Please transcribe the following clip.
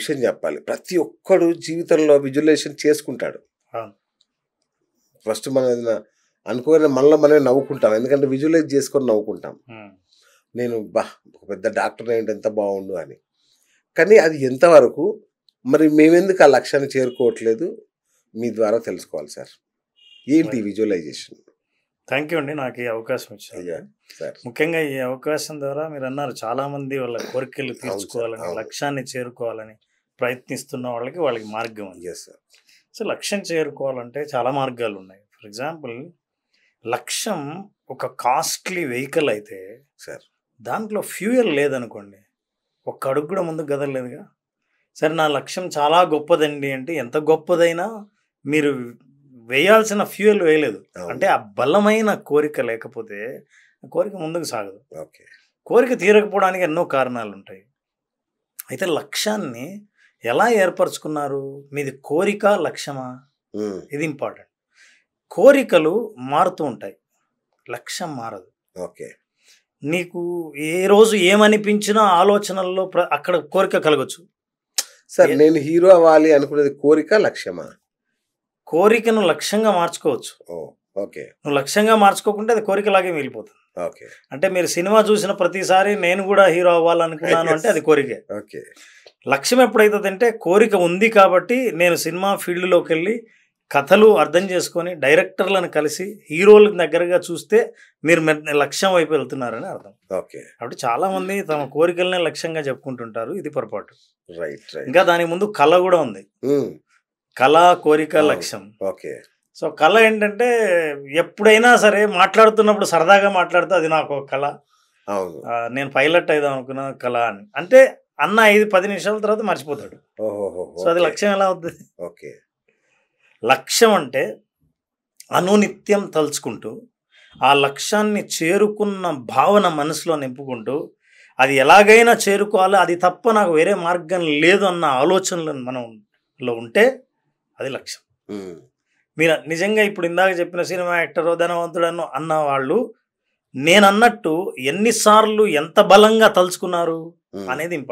విషయం చెప్పాలి. ప్రతి ఒక్కడు జీవితంలో విజువలైజేషన్ చేసుకుంటాడు. అవును. ఫస్ట్ మనం ఏదైనా అనుకోని మనలో మనమే నవ్వుకుంటాం. ఎందుకంటే విజువలైజ్ చేసుకొని నవ్వుకుంటాం. నేను ఒక పెద్ద డాక్టర్ ఏంటి ఎంత బాగుండు అని. కానీ అది ఎంతవరకు మరి మేమెందుకు ఆ లక్ష్యాన్ని చేరుకోవట్లేదు మీ ద్వారా తెలుసుకోవాలి సార్. ఏంటి విజువలైజేషన్? థ్యాంక్ యూ అండి నాకు ఈ అవకాశం ఇచ్చారు. ముఖ్యంగా ఈ అవకాశం ద్వారా మీరు అన్నారు చాలా మంది వాళ్ళ కోరికలు తీర్చుకోవాలని లక్ష్యాన్ని చేరుకోవాలని ప్రయత్నిస్తున్న వాళ్ళకి మార్గం ఉంది. సో లక్ష్యం చేరుకోవాలంటే చాలా మార్గాలు ఉన్నాయి. ఫర్ ఎగ్జాంపుల్ లక్ష్యం ఒక కాస్ట్లీ వెహికల్ అయితే సార్ దాంట్లో ఫ్యూయల్ లేదనుకోండి ఒక్క అడుగు కూడా ముందుకు కదలలేదుగా. సరే నా లక్ష్యం చాలా గొప్పదండి అంటే ఎంత గొప్పదైనా మీరు వేయాల్సిన ఫ్యూయల్ వేయలేదు అంటే ఆ బలమైన కోరిక లేకపోతే కోరిక ముందుకు సాగదు. కోరిక తీరకపోవడానికి ఎన్నో కారణాలు ఉంటాయి. అయితే లక్ష్యాన్ని ఎలా ఏర్పరచుకున్నారు? మీది కోరిక లక్ష్యమా? ఇది ఇంపార్టెంట్. కోరికలు మారుతూ ఉంటాయి, లక్ష్యం మారదు. నీకు ఏ రోజు ఏమనిపించినా ఆలోచనల్లో అక్కడ కోరిక కలగచ్చు. సార్ నేను హీరో అవ్వాలి అనుకునేది కోరిక లక్ష్యమా? కోరికను లక్ష్యంగా మార్చుకోవచ్చు. నువ్వు లక్ష్యంగా మార్చుకోకుంటే అది కోరికలాగే మిగిలిపోతుంది. అంటే మీరు సినిమా చూసిన ప్రతిసారి నేను కూడా హీరో అవ్వాలనుకున్నాను అంటే అది కోరికే. లక్ష్యం ఎప్పుడైతుంది అంటే కోరిక ఉంది కాబట్టి నేను సినిమా ఫీల్డ్లోకి వెళ్ళి కథలు అర్థం చేసుకొని డైరెక్టర్లను కలిసి హీరోల దగ్గరగా చూస్తే మీరు లక్ష్యం వైపు వెళ్తున్నారని అర్థం. కాబట్టి చాలా మంది తమ కోరికలనే లక్ష్యంగా చెప్పుకుంటుంటారు, ఇది పొరపాటు. ఇంకా దాని ముందు కళ కూడా ఉంది. కళ, కోరిక, లక్ష్యం. సో కళ ఏంటంటే ఎప్పుడైనా సరే మాట్లాడుతున్నప్పుడు సరదాగా మాట్లాడుతూ అది నాకు ఒక కళ, నేను పైలట్ అయిదాం అనుకున్న కళ అని అంటే అన్న 5-10 నిమిషాల తర్వాత మర్చిపోతాడు. సో అది లక్ష్యం ఎలా అవుతుంది? లక్ష్యం అంటే అనునిత్యం తలుచుకుంటూ ఆ లక్ష్యాన్ని చేరుకున్న భావన మనసులో నింపుకుంటూ అది ఎలాగైనా చేరుకోవాలి, అది తప్ప నాకు వేరే మార్గం లేదు అన్న ఆలోచనలు మనలో ఉంటే అది లక్ష్యం. మీరు నిజంగా ఇప్పుడు ఇందాక చెప్పిన సినిమా యాక్టరో ధనవంతుడనో అన్న వాళ్ళు నేను అన్నట్టు ఎన్నిసార్లు ఎంత బలంగా తలుచుకున్నారు అనేది ఇంపార్టెంట్.